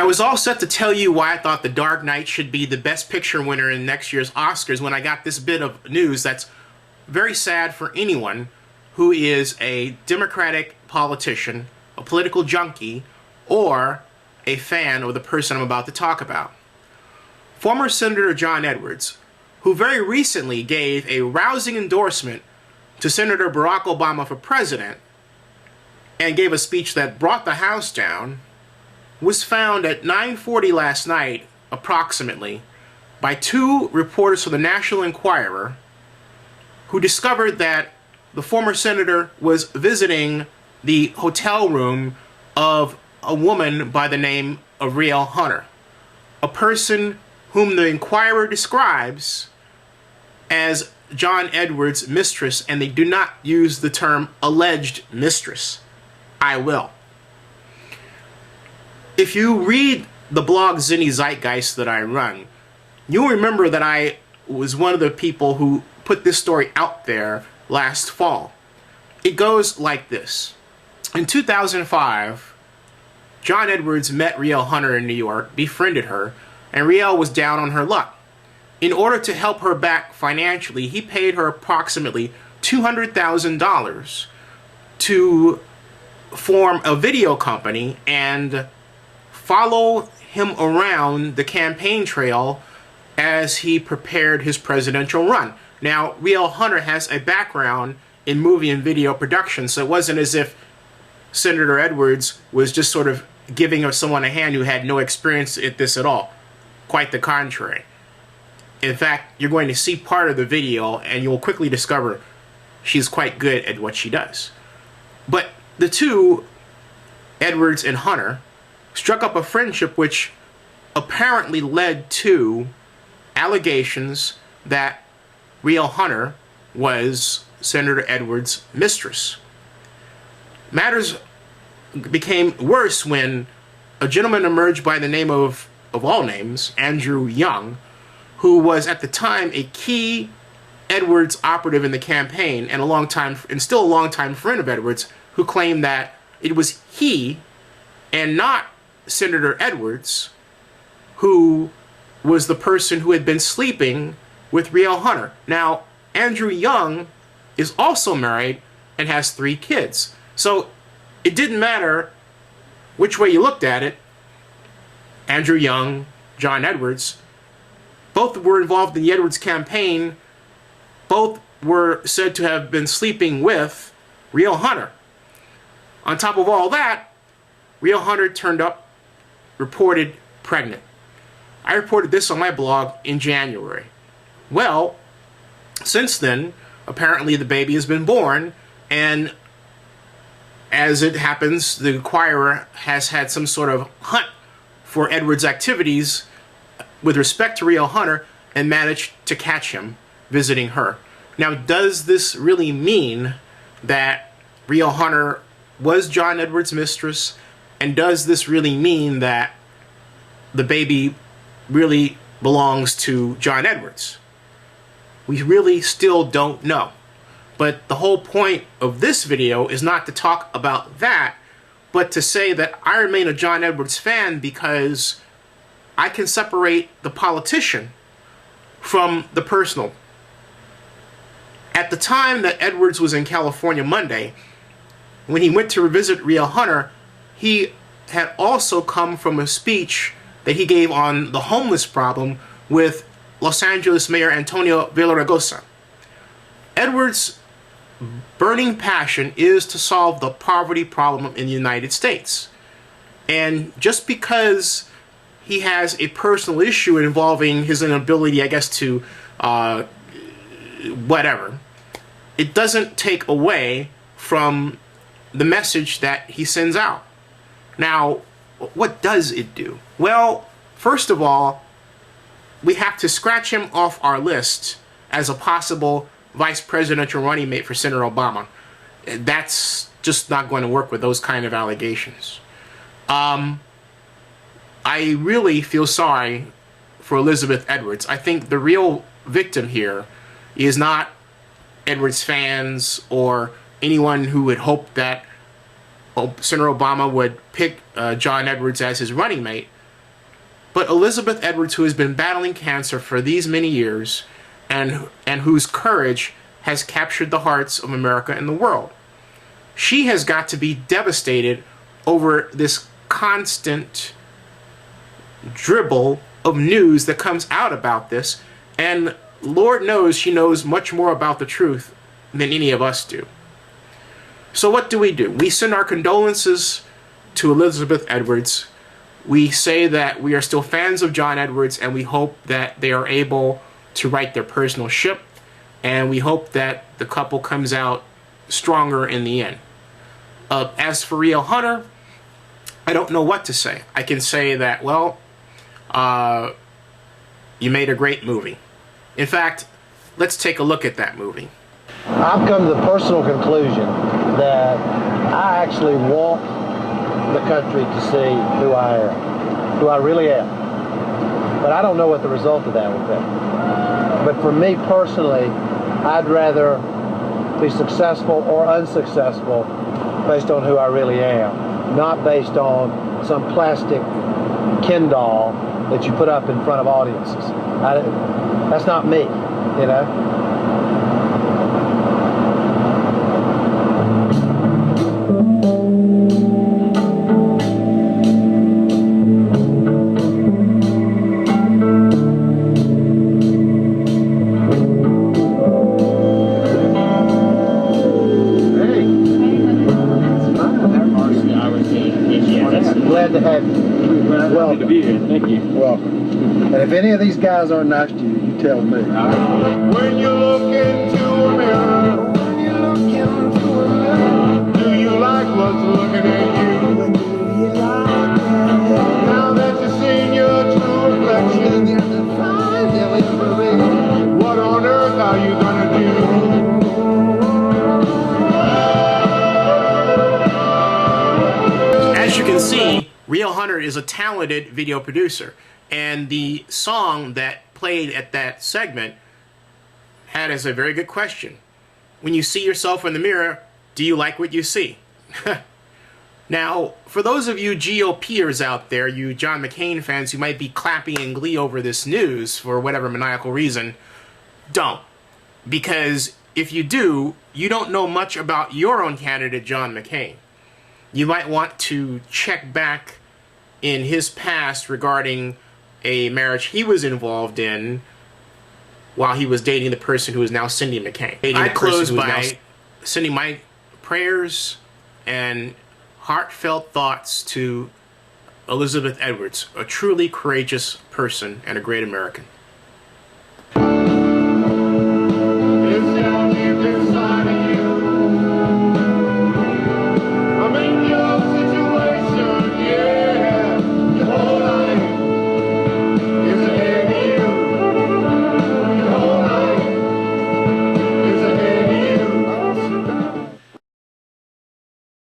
I was all set to tell you why I thought The Dark Knight should be the Best Picture winner in next year's Oscars when I got this bit of news that's very sad for anyone who is a Democratic politician, a political junkie, or a fan of the person I'm about to talk about. Former Senator John Edwards, who very recently gave a rousing endorsement to Senator Barack Obama for president and gave a speech that brought the House down, was found at 9:40 last night, approximately, by two reporters from the National Enquirer who discovered that the former senator was visiting the hotel room of a woman by the name of Rielle Hunter, a person whom the Enquirer describes as John Edwards' mistress, and they do not use the term alleged mistress. I will. If you read the blog Zinni Zeitgeist that I run, you'll remember that I was one of the people who put this story out there last fall. It goes like this. In 2005, John Edwards met Rielle Hunter in New York, befriended her, and Rielle was down on her luck. In order to help her back financially, he paid her approximately $200,000 to form a video company and follow him around the campaign trail as he prepared his presidential run. Now, Rielle Hunter has a background in movie and video production, so it wasn't as if Senator Edwards was just sort of giving someone a hand who had no experience at this at all. Quite the contrary. In fact, you're going to see part of the video and you'll quickly discover she's quite good at what she does. But the two, Edwards and Hunter, struck up a friendship which apparently led to allegations that Rielle Hunter was Senator Edwards' mistress. Matters became worse when a gentleman emerged by the name of all names, Andrew Young, who was at the time a key Edwards operative in the campaign and still a longtime friend of Edwards, who claimed that it was he and not Senator Edwards who was the person who had been sleeping with Rielle Hunter. Now, Andrew Young is also married and has 3 kids. So it didn't matter which way you looked at it. Andrew Young, John Edwards, both were involved in the Edwards campaign. Both were said to have been sleeping with Rielle Hunter. On top of all that, Rielle Hunter turned up reported pregnant. I reported this on my blog in January. Well, since then, apparently the baby has been born, and as it happens, the Enquirer has had some sort of hunt for Edwards' activities with respect to Rielle Hunter and managed to catch him visiting her. Now, does this really mean that Rielle Hunter was John Edwards' mistress? And does this really mean that the baby really belongs to John Edwards? We really still don't know. But the whole point of this video is not to talk about that, but to say that I remain a John Edwards fan because I can separate the politician from the personal. At the time that Edwards was in California Monday, when he went to revisit Rielle Hunter, he had also come from a speech that he gave on the homeless problem with Los Angeles Mayor Antonio Villaraigosa. Edwards' burning passion is to solve the poverty problem in the United States. And just because he has a personal issue involving his inability, I guess, to whatever, it doesn't take away from the message that he sends out. Now, what does it do? Well, first of all, we have to scratch him off our list as a possible vice presidential running mate for Senator Obama. That's just not going to work with those kind of allegations. I really feel sorry for Elizabeth Edwards. I think the real victim here is not Edwards fans or anyone who would hope that Senator Obama would pick John Edwards as his running mate. But Elizabeth Edwards, who has been battling cancer for these many years, and whose courage has captured the hearts of America and the world, she has got to be devastated over this constant dribble of news that comes out about this, and Lord knows she knows much more about the truth than any of us do. So what do? We send our condolences to Elizabeth Edwards. We say that we are still fans of John Edwards, and we hope that they are able to right their personal ship, and we hope that the couple comes out stronger in the end. As for Rielle Hunter, I don't know what to say. I can say that, well, you made a great movie. In fact, let's take a look at that movie. I've come to the personal conclusion that I actually want the country to see who I am, who I really am. But I don't know what the result of that will be. But for me personally, I'd rather be successful or unsuccessful based on who I really am, not based on some plastic Ken doll that you put up in front of audiences. That's not me, you know? Glad to have you. Welcome. To be here. Thank you. Welcome. And if any of these guys aren't nice to you, you tell me. When you look into a mirror, do you like what's looking at you? Now that you've seen your true reflection, what on earth are you gonna do? As you can see, Rielle Hunter is a talented video producer, and the song that played at that segment had as a very good question. When you see yourself in the mirror, do you like what you see? Now, for those of you GOPers out there, you John McCain fans who might be clapping in glee over this news for whatever maniacal reason, don't. Because if you do, you don't know much about your own candidate, John McCain. You might want to check back in his past regarding a marriage he was involved in while he was dating the person who is now Cindy McCain. I close by sending my prayers and heartfelt thoughts to Elizabeth Edwards, a truly courageous person and a great American.